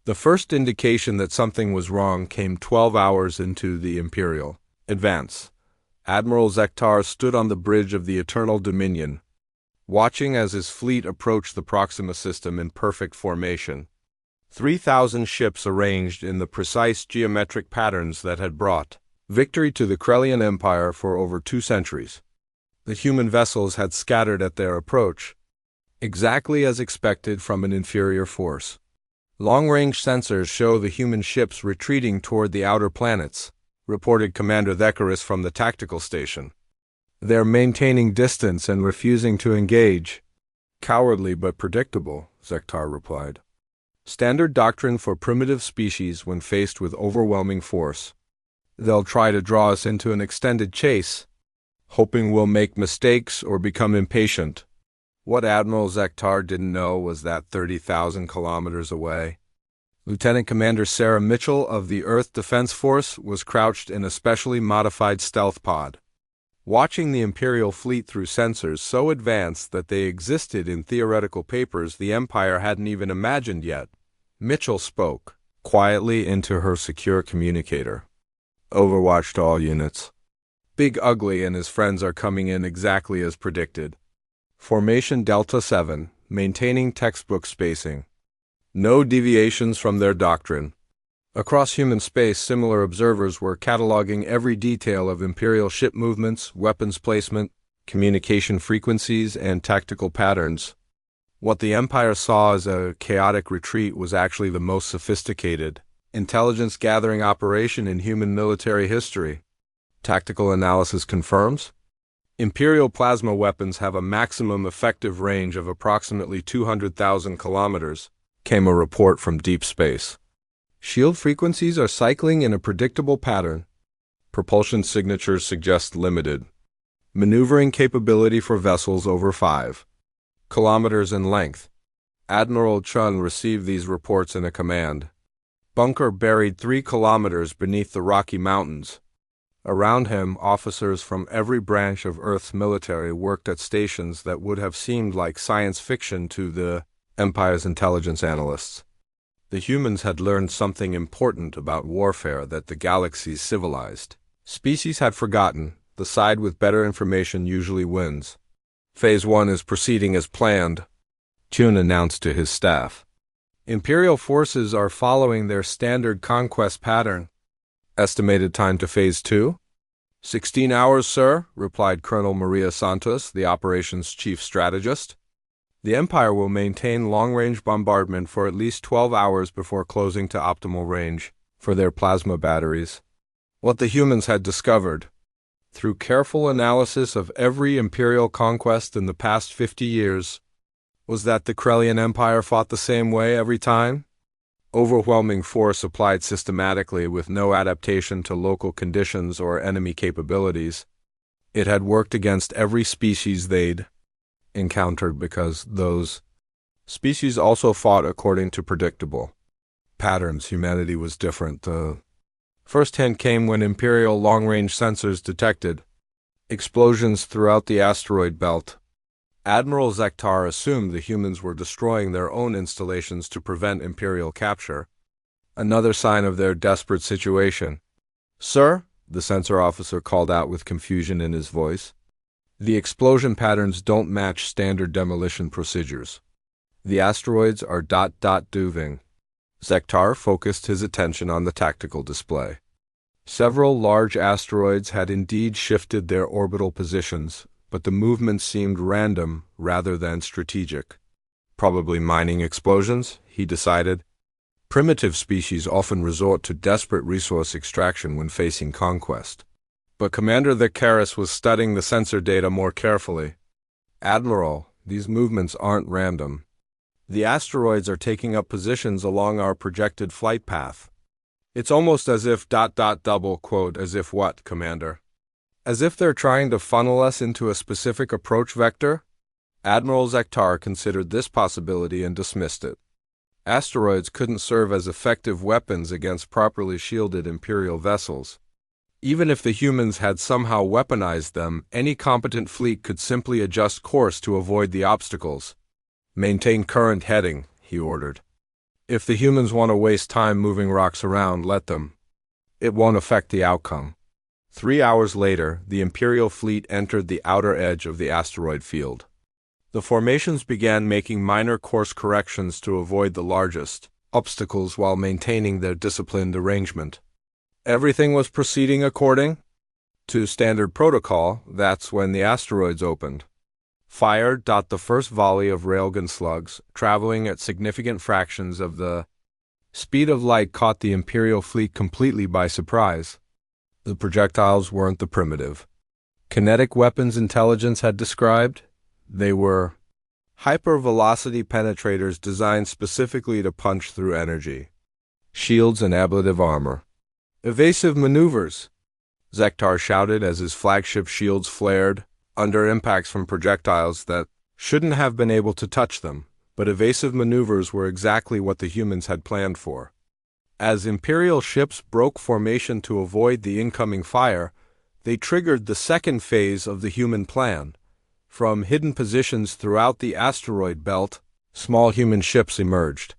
The first indication that something was wrong came 12 hours into the Imperial advance. Admiral Zektar stood on the bridge of the Eternal Dominion, watching as his fleet approached the Proxima system in perfect formation. 3,000 ships arranged in the precise geometric patterns that had brought victory to the Krellian Empire for over 2 centuries. The human vessels had scattered at their approach, exactly as expected from an inferior force. Long-range sensors show the human ships retreating toward the outer planets, reported Commander Thekaris from the tactical station. They're maintaining distance and refusing to engage. Cowardly but predictable, Zektar replied. Standard doctrine for primitive species when faced with overwhelming force. They'll try to draw us into an extended chase, hoping we'll make mistakes or become impatient. What Admiral Zektar didn't know was that 30,000 kilometers away, Lieutenant Commander Sarah Mitchell of the Earth Defense Force was crouched in a specially modified stealth pod, watching the Imperial fleet through sensors so advanced that they existed in theoretical papers the Empire hadn't even imagined yet. Mitchell spoke quietly into her secure communicator. Overwatch to all units. Big Ugly and his friends are coming in exactly as predicted. Formation Delta 7, maintaining textbook spacing. No deviations from their doctrine. Across human space, similar observers were cataloging every detail of Imperial ship movements, weapons placement, communication frequencies, and tactical patterns. What the Empire saw as a chaotic retreat was actually the most sophisticated intelligence-gathering operation in human military history. Tactical analysis confirms Imperial plasma weapons have a maximum effective range of approximately 200,000 kilometers, came a report from deep space. Shield frequencies are cycling in a predictable pattern. Propulsion signatures suggest limited maneuvering capability for vessels over 5 kilometers in length. Admiral Chun received these reports in a command bunker buried 3 kilometers beneath the Rocky Mountains. Around him, officers from every branch of Earth's military worked at stations that would have seemed like science fiction to the Empire's intelligence analysts. The humans had learned something important about warfare that the galaxy's civilized species had forgotten. The side with better information usually wins. Phase 1 is proceeding as planned, Chun announced to his staff. Imperial forces are following their standard conquest pattern. Estimated time to Phase 2? 16 hours, sir, replied Colonel Maria Santos, the operations chief strategist. The Empire will maintain long-range bombardment for at least 12 hours before closing to optimal range for their plasma batteries. What the humans had discovered, through careful analysis of every Imperial conquest in the past 50 years, was that the Krellian Empire fought the same way every time. Overwhelming force applied systematically with no adaptation to local conditions or enemy capabilities. It had worked against every species they'd encountered because those species also fought according to predictable patterns. Humanity was different. The first hint came when Imperial long-range sensors detected explosions throughout the asteroid belt. Admiral Zektar assumed the humans were destroying their own installations to prevent Imperial capture. Another sign of their desperate situation. Sir, the sensor officer called out with confusion in his voice. The explosion patterns don't match standard demolition procedures. The asteroids are duving. Zektar focused his attention on the tactical display. Several large asteroids had indeed shifted their orbital positions, but the movement seemed random rather than strategic. Probably mining explosions, he decided. Primitive species often resort to desperate resource extraction when facing conquest. But Commander Thekaris was studying the sensor data more carefully. Admiral, these movements aren't random. The asteroids are taking up positions along our projected flight path. It's almost as if ... as if what, Commander? As if they're trying to funnel us into a specific approach vector? Admiral Zektar considered this possibility and dismissed it. Asteroids couldn't serve as effective weapons against properly shielded Imperial vessels. Even if the humans had somehow weaponized them, any competent fleet could simply adjust course to avoid the obstacles. Maintain current heading, he ordered. If the humans want to waste time moving rocks around, let them. It won't affect the outcome. 3 hours later, the Imperial fleet entered the outer edge of the asteroid field. The formations began making minor course corrections to avoid the largest obstacles while maintaining their disciplined arrangement. Everything was proceeding according to standard protocol. That's when the asteroids opened. Fired. The first volley of railgun slugs, traveling at significant fractions of the speed of light, caught the Imperial fleet completely by surprise. The projectiles weren't the primitive kinetic weapons intelligence had described. They were hypervelocity penetrators designed specifically to punch through energy. Shields and ablative armor. Evasive maneuvers, Zektar shouted as his flagship shields flared under impacts from projectiles that shouldn't have been able to touch them, but evasive maneuvers were exactly what the humans had planned for. As Imperial ships broke formation to avoid the incoming fire, they triggered the second phase of the human plan. From hidden positions throughout the asteroid belt, small human ships emerged.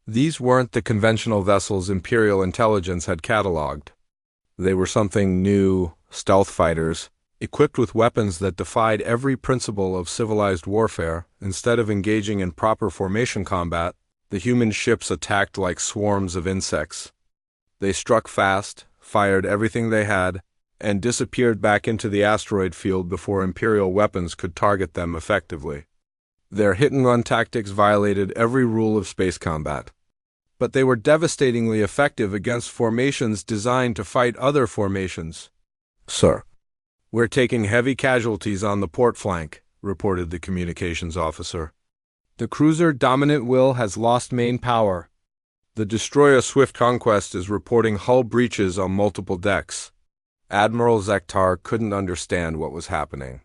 These weren't the conventional vessels Imperial intelligence had cataloged. They were something new, stealth fighters, equipped with weapons that defied every principle of civilized warfare. Instead of engaging in proper formation combat, the human ships attacked like swarms of insects. They struck fast, fired everything they had, and disappeared back into the asteroid field before Imperial weapons could target them effectively. Their hit-and-run tactics violated every rule of space combat. But they were devastatingly effective against formations designed to fight other formations. "Sir, we're taking heavy casualties on the port flank," reported the communications officer. "The cruiser Dominant Will has lost main power. The destroyer Swift Conquest is reporting hull breaches on multiple decks." Admiral Zektar couldn't understand what was happening.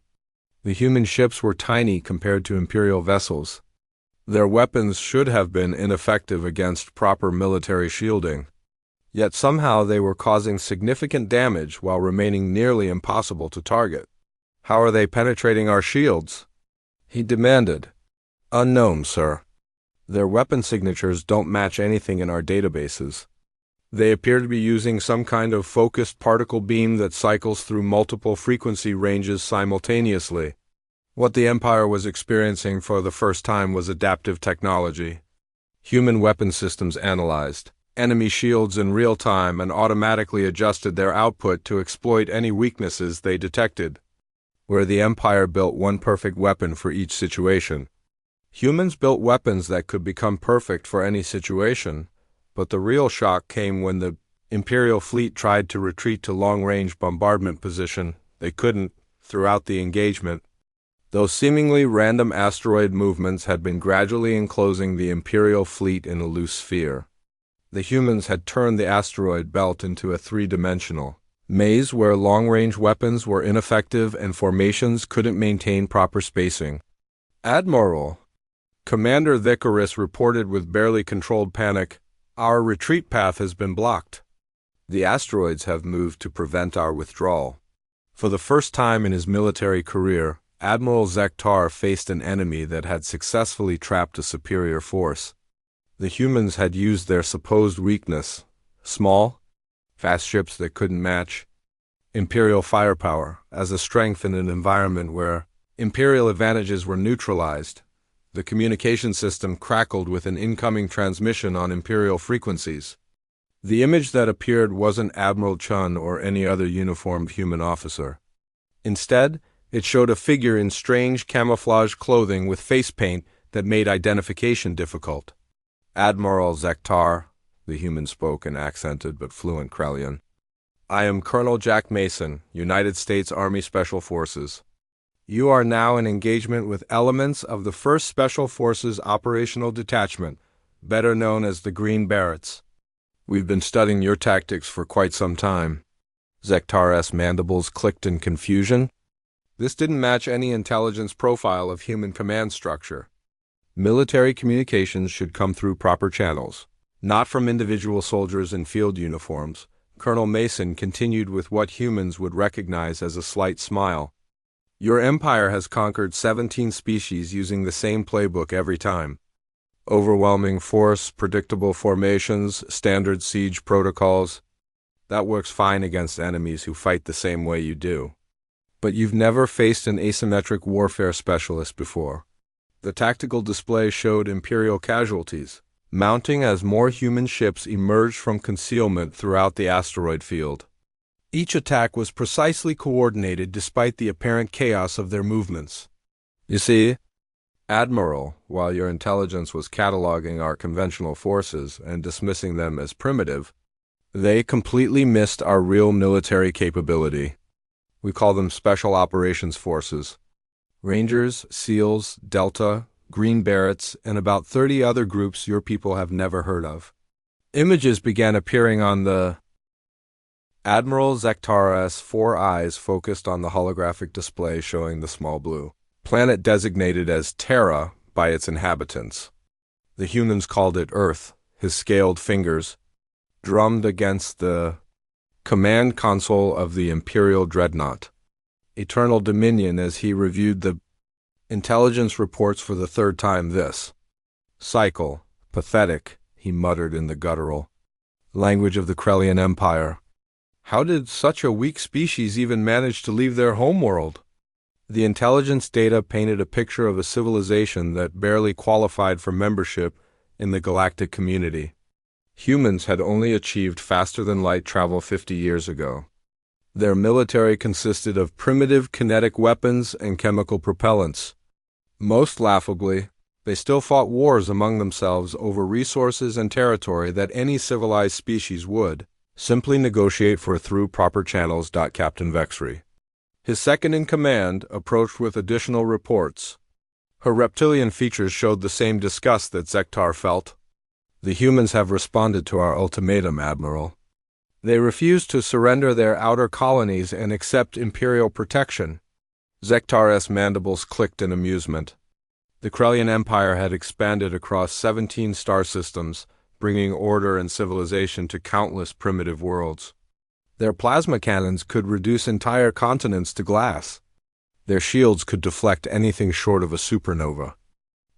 The human ships were tiny compared to Imperial vessels. Their weapons should have been ineffective against proper military shielding. Yet somehow they were causing significant damage while remaining nearly impossible to target. "How are they penetrating our shields?" he demanded. "Unknown, sir. Their weapon signatures don't match anything in our databases. They appear to be using some kind of focused particle beam that cycles through multiple frequency ranges simultaneously." What the Empire was experiencing for the first time was adaptive technology. Human weapon systems analyzed enemy shields in real time and automatically adjusted their output to exploit any weaknesses they detected. Where the Empire built one perfect weapon for each situation, humans built weapons that could become perfect for any situation. But the real shock came when the Imperial fleet tried to retreat to long-range bombardment position. They couldn't. Throughout the engagement, those seemingly random asteroid movements had been gradually enclosing the Imperial fleet in a loose sphere. The humans had turned the asteroid belt into a three-dimensional maze where long-range weapons were ineffective and formations couldn't maintain proper spacing. "Admiral," Commander Thikaris reported with barely controlled panic, "our retreat path has been blocked. The asteroids have moved to prevent our withdrawal." For the first time in his military career, Admiral Zektar faced an enemy that had successfully trapped a superior force. The humans had used their supposed weakness, small, fast ships that couldn't match Imperial firepower, as a strength in an environment where Imperial advantages were neutralized. The communication system crackled with an incoming transmission on Imperial frequencies. The image that appeared wasn't Admiral Chun or any other uniformed human officer. Instead, it showed a figure in strange camouflage clothing with face paint that made identification difficult. "Admiral Zektar," the human spoke in accented but fluent Krellian. "I am Colonel Jack Mason, United States Army Special Forces. You are now in engagement with elements of the 1st Special Forces Operational Detachment, better known as the Green Berets. We've been studying your tactics for quite some time." Zektar's mandibles clicked in confusion. This didn't match any intelligence profile of human command structure. Military communications should come through proper channels, not from individual soldiers in field uniforms. Colonel Mason continued with what humans would recognize as a slight smile. "Your empire has conquered 17 species using the same playbook every time. Overwhelming force, predictable formations, standard siege protocols. That works fine against enemies who fight the same way you do. But you've never faced an asymmetric warfare specialist before. The tactical display showed Imperial casualties, mounting as more human ships emerged from concealment throughout the asteroid field. Each attack was precisely coordinated despite the apparent chaos of their movements. You see, Admiral, while your intelligence was cataloging our conventional forces and dismissing them as primitive, they completely missed our real military capability. We call them Special Operations Forces. Rangers, SEALs, Delta, Green Berets, and about 30 other groups your people have never heard of. Images began appearing on the Admiral Zektar's 4 eyes focused on the holographic display showing the small blue planet designated as Terra by its inhabitants. The humans called it Earth. His scaled fingers drummed against the command console of the Imperial Dreadnought. Eternal Dominion as he reviewed the intelligence reports for the 3rd time. This cycle, pathetic, he muttered in the guttural language of the Krellian Empire. How did such a weak species even manage to leave their homeworld? The intelligence data painted a picture of a civilization that barely qualified for membership in the galactic community. Humans had only achieved faster-than-light travel 50 years ago. Their military consisted of primitive kinetic weapons and chemical propellants. Most laughably, they still fought wars among themselves over resources and territory that any civilized species would simply negotiate for through proper channels. Captain Vexry, his second-in-command, approached with additional reports. Her reptilian features showed the same disgust that Zektar felt. The humans have responded to our ultimatum, Admiral. They refuse to surrender their outer colonies and accept Imperial protection. Zektar's mandibles clicked in amusement. The Krellian Empire had expanded across 17 star systems, bringing order and civilization to countless primitive worlds. Their plasma cannons could reduce entire continents to glass. Their shields could deflect anything short of a supernova.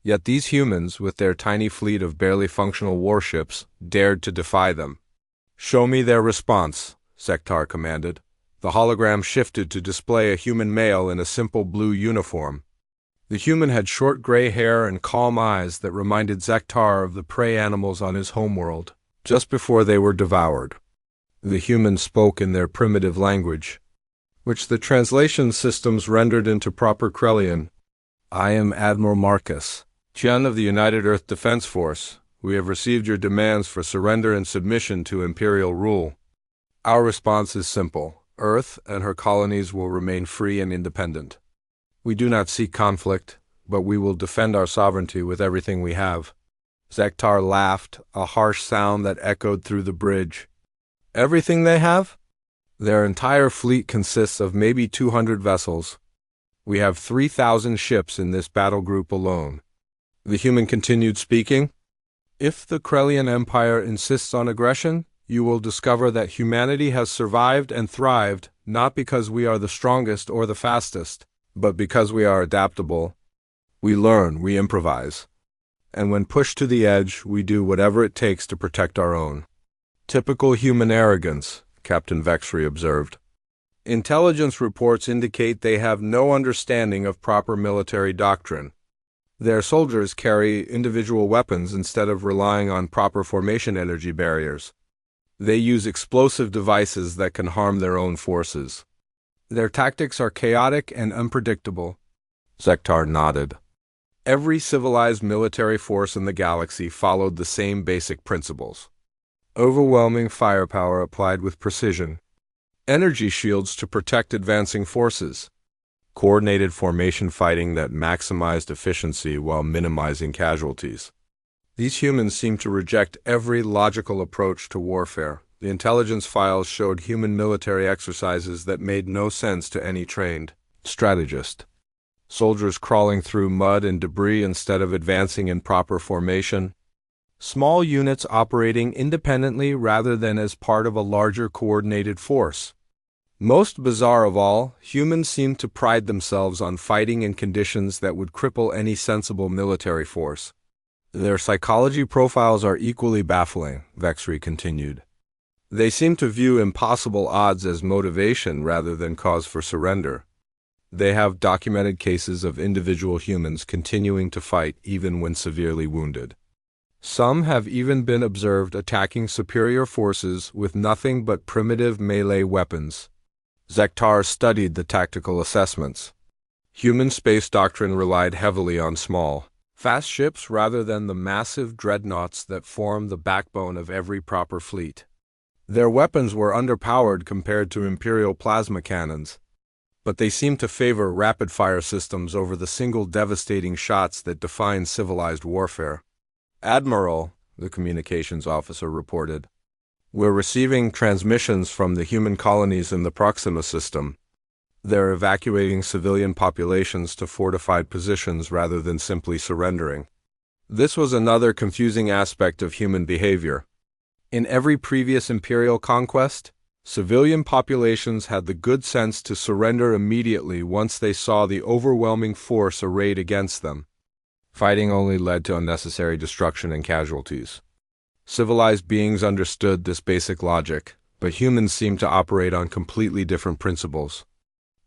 Yet these humans, with their tiny fleet of barely functional warships, dared to defy them. "Show me their response," Zektar commanded. The hologram shifted to display a human male in a simple blue uniform. The human had short gray hair and calm eyes that reminded Zektar of the prey animals on his homeworld, just before they were devoured. The humans spoke in their primitive language, which the translation systems rendered into proper Krellian. "I am Admiral Marcus, Chun of the United Earth Defense Force. We have received your demands for surrender and submission to Imperial rule. Our response is simple. Earth and her colonies will remain free and independent. We do not seek conflict, but we will defend our sovereignty with everything we have." Zektar laughed, a harsh sound that echoed through the bridge. "Everything they have? Their entire fleet consists of maybe 200 vessels. We have 3,000 ships in this battle group alone." The human continued speaking. "If the Krellian Empire insists on aggression, you will discover that humanity has survived and thrived not because we are the strongest or the fastest, but because we are adaptable. We learn, we improvise. And when pushed to the edge, we do whatever it takes to protect our own." "Typical human arrogance," Captain Vexry observed. "Intelligence reports indicate they have no understanding of proper military doctrine. Their soldiers carry individual weapons instead of relying on proper formation energy barriers. They use explosive devices that can harm their own forces. Their tactics are chaotic and unpredictable." Zektar nodded. Every civilized military force in the galaxy followed the same basic principles. Overwhelming firepower applied with precision. Energy shields to protect advancing forces. Coordinated formation fighting that maximized efficiency while minimizing casualties. These humans seemed to reject every logical approach to warfare. The intelligence files showed human military exercises that made no sense to any trained strategist. Soldiers crawling through mud and debris instead of advancing in proper formation. Small units operating independently rather than as part of a larger coordinated force. Most bizarre of all, humans seemed to pride themselves on fighting in conditions that would cripple any sensible military force. Their psychology profiles are equally baffling, Vexry continued. They seem to view impossible odds as motivation rather than cause for surrender. They have documented cases of individual humans continuing to fight even when severely wounded. Some have even been observed attacking superior forces with nothing but primitive melee weapons. Zektar studied the tactical assessments. Human space doctrine relied heavily on small, fast ships rather than the massive dreadnoughts that form the backbone of every proper fleet. Their weapons were underpowered compared to Imperial plasma cannons, but they seemed to favor rapid-fire systems over the single devastating shots that define civilized warfare. "Admiral," the communications officer reported, "we're receiving transmissions from the human colonies in the Proxima system. They're evacuating civilian populations to fortified positions rather than simply surrendering." This was another confusing aspect of human behavior. In every previous imperial conquest, civilian populations had the good sense to surrender immediately once they saw the overwhelming force arrayed against them. Fighting only led to unnecessary destruction and casualties. Civilized beings understood this basic logic, but humans seemed to operate on completely different principles.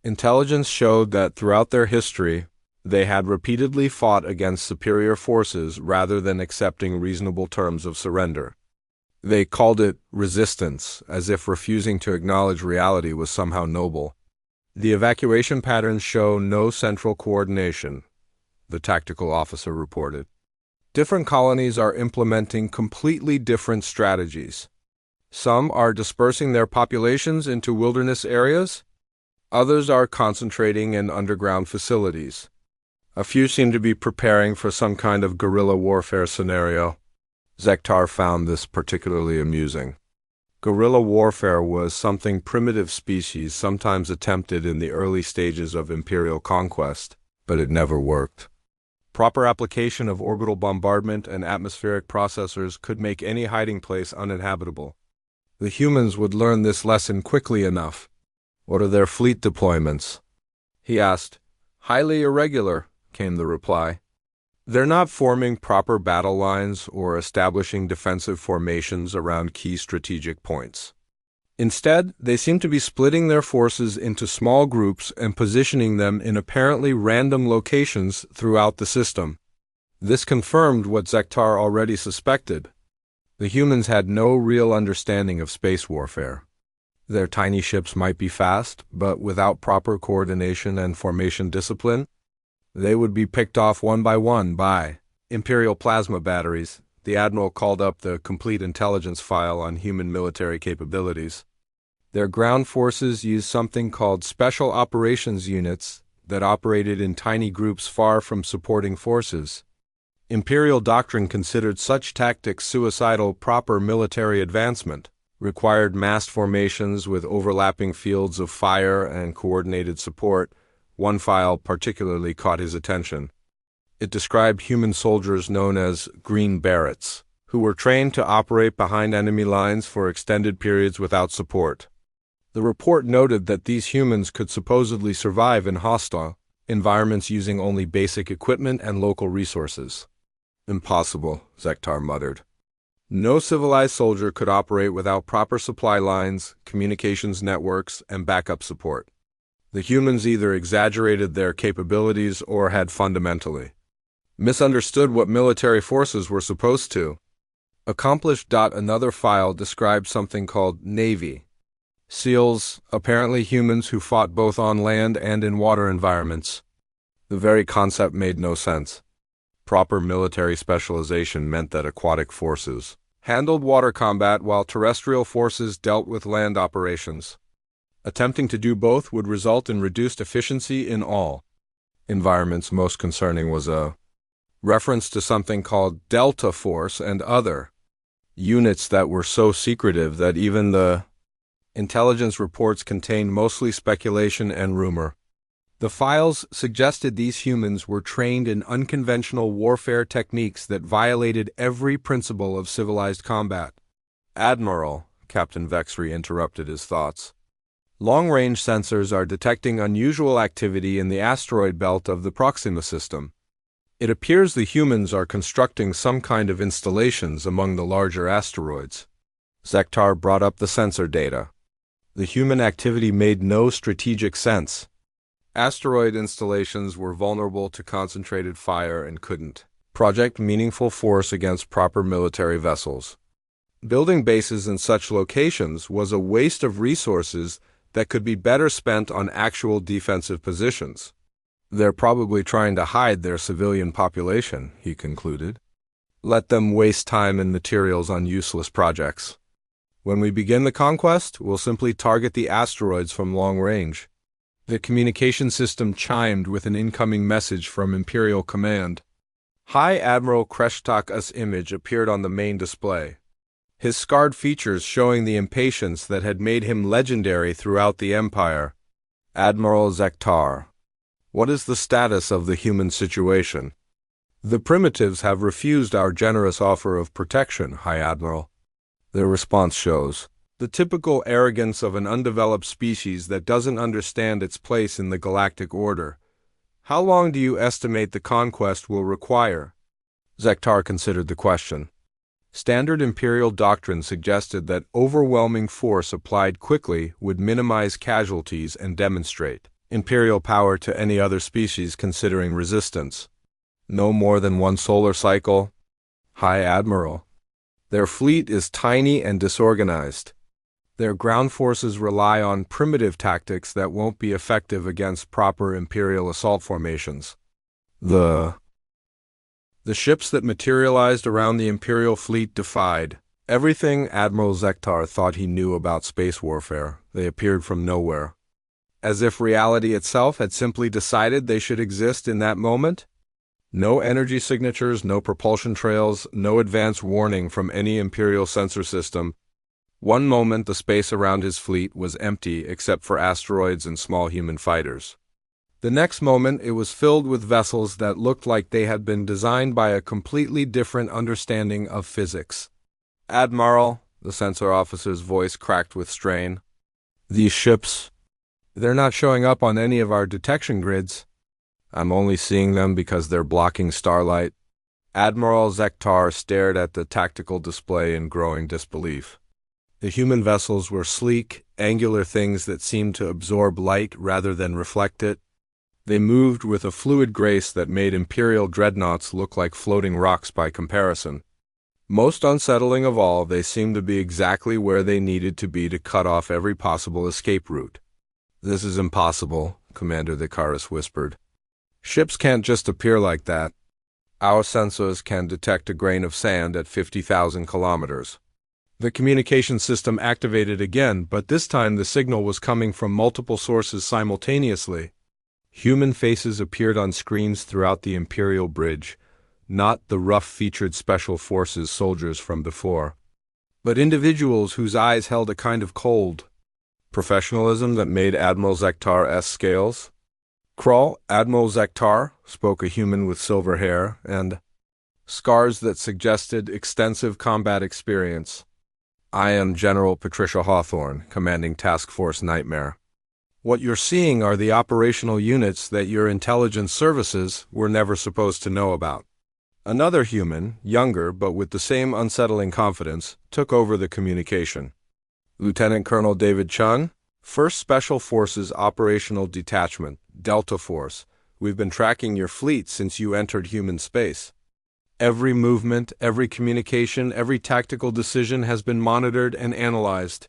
Intelligence showed that throughout their history, they had repeatedly fought against superior forces rather than accepting reasonable terms of surrender. They called it resistance, as if refusing to acknowledge reality was somehow noble. The evacuation patterns show no central coordination, the tactical officer reported. Different colonies are implementing completely different strategies. Some are dispersing their populations into wilderness areas. Others are concentrating in underground facilities. A few seem to be preparing for some kind of guerrilla warfare scenario. Zektar found this particularly amusing. Guerrilla warfare was something primitive species sometimes attempted in the early stages of imperial conquest, but it never worked. Proper application of orbital bombardment and atmospheric processors could make any hiding place uninhabitable. The humans would learn this lesson quickly enough. "What are their fleet deployments?" he asked. "Highly irregular," came the reply. "They're not forming proper battle lines or establishing defensive formations around key strategic points. Instead, they seem to be splitting their forces into small groups and positioning them in apparently random locations throughout the system." This confirmed what Zektar already suspected. The humans had no real understanding of space warfare. Their tiny ships might be fast, but without proper coordination and formation discipline, they would be picked off one by Imperial plasma batteries. The Admiral called up the complete intelligence file on human military capabilities. Their ground forces used something called Special Operations Units that operated in tiny groups far from supporting forces. Imperial doctrine considered such tactics suicidal. Proper military advancement required massed formations with overlapping fields of fire and coordinated support. One file particularly caught his attention. It described human soldiers known as Green Berets, who were trained to operate behind enemy lines for extended periods without support. The report noted that these humans could supposedly survive in hostile environments using only basic equipment and local resources. "Impossible," Zektar muttered. No civilized soldier could operate without proper supply lines, communications networks, and backup support. The humans either exaggerated their capabilities or had fundamentally misunderstood what military forces were supposed to accomplish. Another file described something called Navy SEALs, apparently humans who fought both on land and in water environments. The very concept made no sense. Proper military specialization meant that aquatic forces handled water combat while terrestrial forces dealt with land operations. Attempting to do both would result in reduced efficiency in all environments. Most concerning was a reference to something called Delta Force and other units that were so secretive that even the intelligence reports contained mostly speculation and rumor. The files suggested these humans were trained in unconventional warfare techniques that violated every principle of civilized combat. "Admiral," Captain Vexry interrupted his thoughts, "long-range sensors are detecting unusual activity in the asteroid belt of the Proxima system. It appears the humans are constructing some kind of installations among the larger asteroids. Zektar brought up the sensor data. The human activity made no strategic sense. Asteroid installations were vulnerable to concentrated fire and couldn't project meaningful force against proper military vessels. Building bases in such locations was a waste of resources that could be better spent on actual defensive positions. They're probably trying to hide their civilian population, he concluded. Let them waste time and materials on useless projects. When we begin the conquest, we'll simply target the asteroids from long range. The communication system chimed with an incoming message from Imperial Command. High Admiral Kreshtak's image appeared on the main display, his scarred features showing the impatience that had made him legendary throughout the Empire. Admiral Zektar, what is the status of the human situation? The primitives have refused our generous offer of protection, High Admiral. Their response shows the typical arrogance of an undeveloped species that doesn't understand its place in the galactic order. How long do you estimate the conquest will require? Zektar considered the question. Standard Imperial doctrine suggested that overwhelming force applied quickly would minimize casualties and demonstrate Imperial power to any other species considering resistance. No more than one solar cycle? High Admiral. Their fleet is tiny and disorganized. Their ground forces rely on primitive tactics that won't be effective against proper Imperial assault formations. The ships that materialized around the Imperial fleet defied everything Admiral Zektar thought he knew about space warfare. They appeared from nowhere. As if reality itself had simply decided they should exist in that moment? No energy signatures, no propulsion trails, no advance warning from any Imperial sensor system. One moment the space around his fleet was empty except for asteroids and small human fighters. The next moment it was filled with vessels that looked like they had been designed by a completely different understanding of physics. Admiral, the sensor officer's voice cracked with strain. These ships, they're not showing up on any of our detection grids. I'm only seeing them because they're blocking starlight. Admiral Zektar stared at the tactical display in growing disbelief. The human vessels were sleek, angular things that seemed to absorb light rather than reflect it. They moved with a fluid grace that made Imperial dreadnoughts look like floating rocks by comparison. Most unsettling of all, they seemed to be exactly where they needed to be to cut off every possible escape route. This is impossible, Commander Thekaris whispered. Ships can't just appear like that. Our sensors can detect a grain of sand at 50,000 kilometers. The communication system activated again, but this time the signal was coming from multiple sources simultaneously. Human faces appeared on screens throughout the Imperial bridge, not the rough-featured Special Forces soldiers from before, but individuals whose eyes held a kind of cold professionalism that made Admiral Zektar's scales. Krull, Admiral Zektar, spoke a human with silver hair and scars that suggested extensive combat experience. I am General Patricia Hawthorne, commanding Task Force Nightmare. What you're seeing are the operational units that your intelligence services were never supposed to know about. Another human, younger but with the same unsettling confidence, took over the communication. Lieutenant Colonel David Chun, 1st Special Forces Operational Detachment, Delta Force. We've been tracking your fleet since you entered human space. Every movement, every communication, every tactical decision has been monitored and analyzed.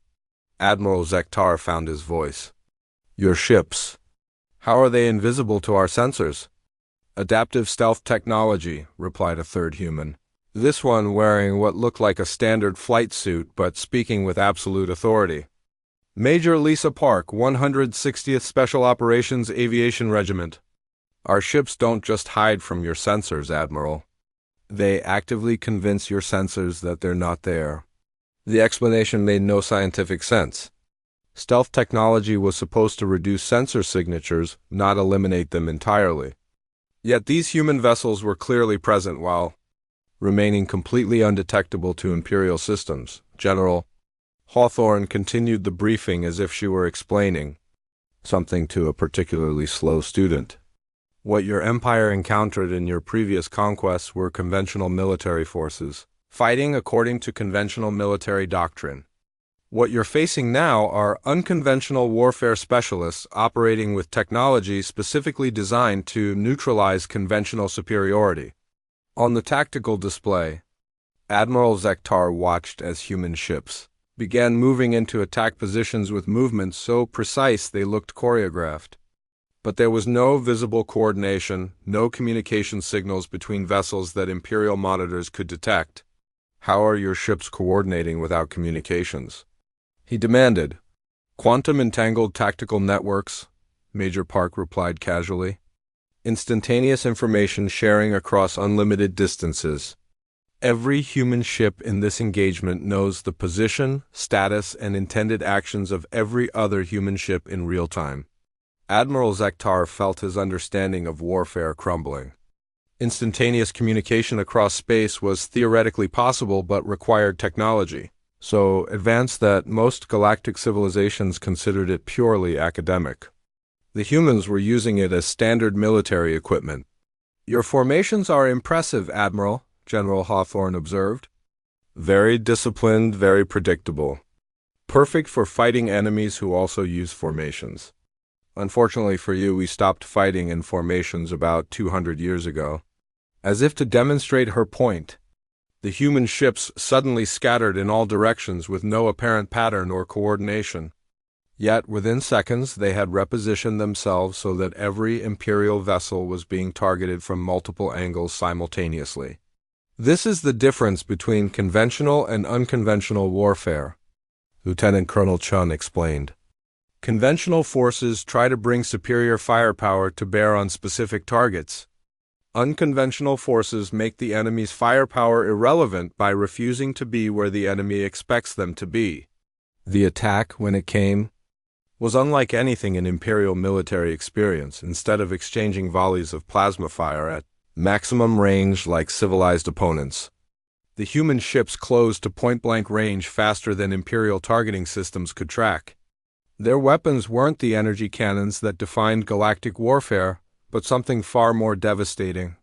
Admiral Zektar found his voice. Your ships. How are they invisible to our sensors? Adaptive stealth technology, replied a third human. This one wearing what looked like a standard flight suit, but speaking with absolute authority. Major Lisa Park, 160th Special Operations Aviation Regiment. Our ships don't just hide from your sensors, Admiral. They actively convince your sensors that they're not there. The explanation made no scientific sense. Stealth technology was supposed to reduce sensor signatures, not eliminate them entirely. Yet these human vessels were clearly present while remaining completely undetectable to Imperial systems. General Hawthorne continued the briefing as if she were explaining something to a particularly slow student. What your empire encountered in your previous conquests were conventional military forces, fighting according to conventional military doctrine. What you're facing now are unconventional warfare specialists operating with technology specifically designed to neutralize conventional superiority. On the tactical display, Admiral Zektar watched as human ships began moving into attack positions with movements so precise they looked choreographed. But there was no visible coordination, no communication signals between vessels that Imperial monitors could detect. How are your ships coordinating without communications? He demanded. Quantum entangled tactical networks, Major Park replied casually. Instantaneous information sharing across unlimited distances. Every human ship in this engagement knows the position, status, and intended actions of every other human ship in real time. Admiral Zektar felt his understanding of warfare crumbling. Instantaneous communication across space was theoretically possible but required technology, so advanced that most galactic civilizations considered it purely academic. The humans were using it as standard military equipment. "Your formations are impressive, Admiral," General Hawthorne observed. "Very disciplined, very predictable. Perfect for fighting enemies who also use formations. Unfortunately for you, we stopped fighting in formations about 200 years ago." As if to demonstrate her point, the human ships suddenly scattered in all directions with no apparent pattern or coordination. Yet within seconds they had repositioned themselves so that every Imperial vessel was being targeted from multiple angles simultaneously. This is the difference between conventional and unconventional warfare, Lieutenant Colonel Chun explained. Conventional forces try to bring superior firepower to bear on specific targets. Unconventional forces make the enemy's firepower irrelevant by refusing to be where the enemy expects them to be. The attack, when it came, was unlike anything in Imperial military experience. Instead of exchanging volleys of plasma fire at maximum range like civilized opponents, the human ships closed to point-blank range faster than Imperial targeting systems could track. Their weapons weren't the energy cannons that defined galactic warfare, but something far more devastating.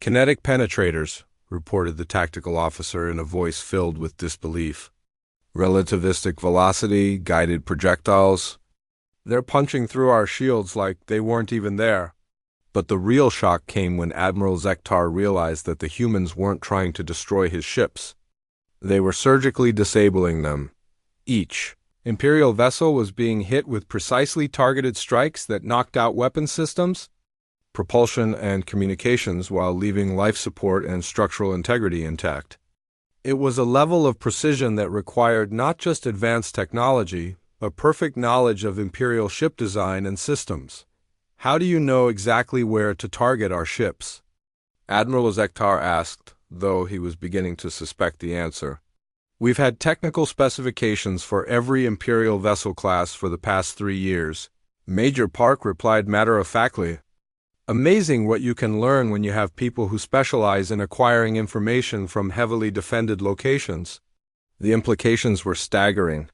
"Kinetic penetrators," reported the tactical officer in a voice filled with disbelief. "Relativistic velocity, guided projectiles. They're punching through our shields like they weren't even there." But the real shock came when Admiral Zektar realized that the humans weren't trying to destroy his ships. They were surgically disabling them. Each Imperial vessel was being hit with precisely targeted strikes that knocked out weapon systems, propulsion, and communications while leaving life support and structural integrity intact. It was a level of precision that required not just advanced technology, but perfect knowledge of Imperial ship design and systems. "How do you know exactly where to target our ships?" Admiral Zektar asked, though he was beginning to suspect the answer. "We've had technical specifications for every Imperial vessel class for the past 3 years," Major Park replied matter-of-factly. "Amazing what you can learn when you have people who specialize in acquiring information from heavily defended locations." The implications were staggering.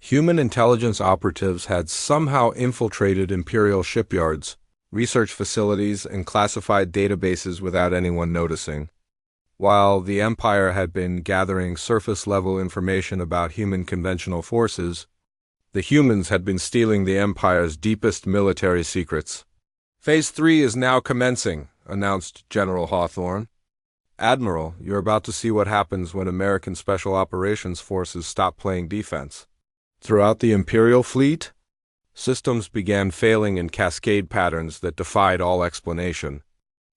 Human intelligence operatives had somehow infiltrated Imperial shipyards, research facilities, and classified databases without anyone noticing. While the Empire had been gathering surface-level information about human conventional forces, the humans had been stealing the Empire's deepest military secrets. "Phase 3 is now commencing," announced General Hawthorne. "Admiral, you're about to see what happens when American Special Operations Forces stop playing defense." Throughout the Imperial fleet, systems began failing in cascade patterns that defied all explanation.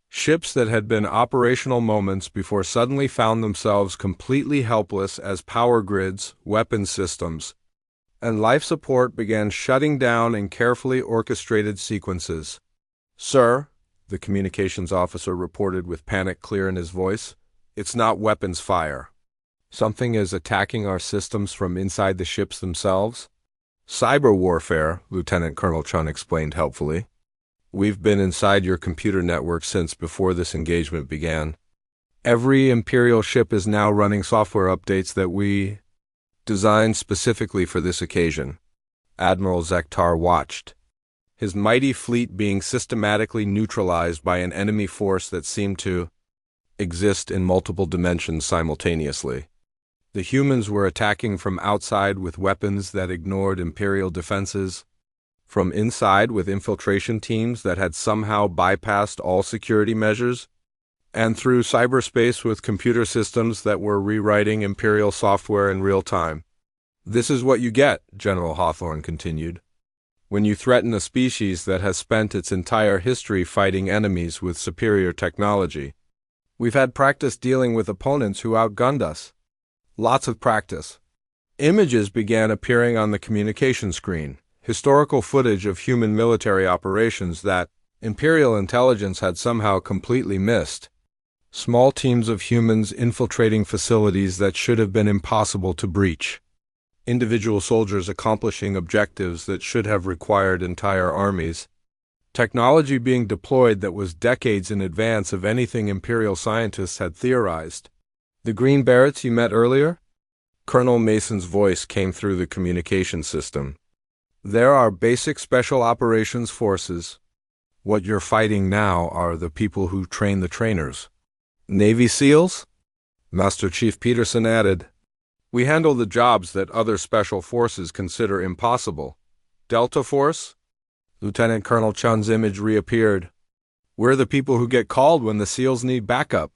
Ships that had been operational moments before suddenly found themselves completely helpless as power grids, weapon systems, and life support began shutting down in carefully orchestrated sequences. "Sir," the communications officer reported with panic clear in his voice, "it's not weapons fire. Something is attacking our systems from inside the ships themselves." "Cyber warfare," Lieutenant Colonel Chun explained helpfully. "We've been inside your computer network since before this engagement began. Every Imperial ship is now running software updates that we designed specifically for this occasion." Admiral Zektar watched. his mighty fleet being systematically neutralized by an enemy force that seemed to exist in multiple dimensions simultaneously. The humans were attacking from outside with weapons that ignored Imperial defenses, from inside with infiltration teams that had somehow bypassed all security measures, and through cyberspace with computer systems that were rewriting Imperial software in real time. "This is what you get," General Hawthorne continued, "when you threaten a species that has spent its entire history fighting enemies with superior technology. We've had practice dealing with opponents who outgunned us. Lots of practice." Images began appearing on the communication screen, historical footage of human military operations that Imperial intelligence had somehow completely missed. Small teams of humans infiltrating facilities that should have been impossible to breach. Individual soldiers accomplishing objectives that should have required entire armies. Technology being deployed that was decades in advance of anything Imperial scientists had theorized. "The Green Berets you met earlier?" Colonel Mason's voice came through the communication system. "There are basic special operations forces. What you're fighting now are the people who train the trainers." "Navy SEALs?" Master Chief Peterson added. "We handle the jobs that other special forces consider impossible." "Delta Force?" Lieutenant Colonel Chun's image reappeared. "We're the people who get called when the SEALs need backup."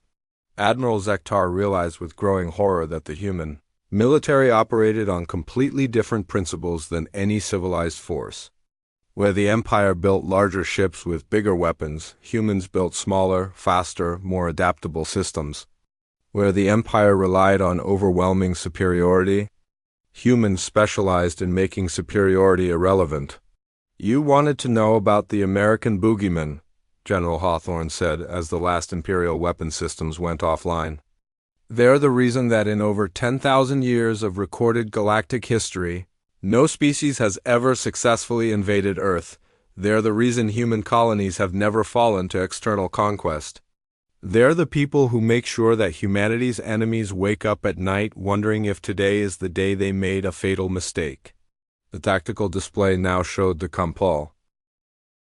Admiral Zektar realized with growing horror that the human military operated on completely different principles than any civilized force. Where the Empire built larger ships with bigger weapons, humans built smaller, faster, more adaptable systems. Where the Empire relied on overwhelming superiority, humans specialized in making superiority irrelevant. "You wanted to know about the American Boogeymen," General Hawthorne said as the last Imperial weapon systems went offline. "They're the reason that in over 10,000 years of recorded galactic history, no species has ever successfully invaded Earth. They're the reason human colonies have never fallen to external conquest. They're the people who make sure that humanity's enemies wake up at night wondering if today is the day they made a fatal mistake." The tactical display now showed the Compal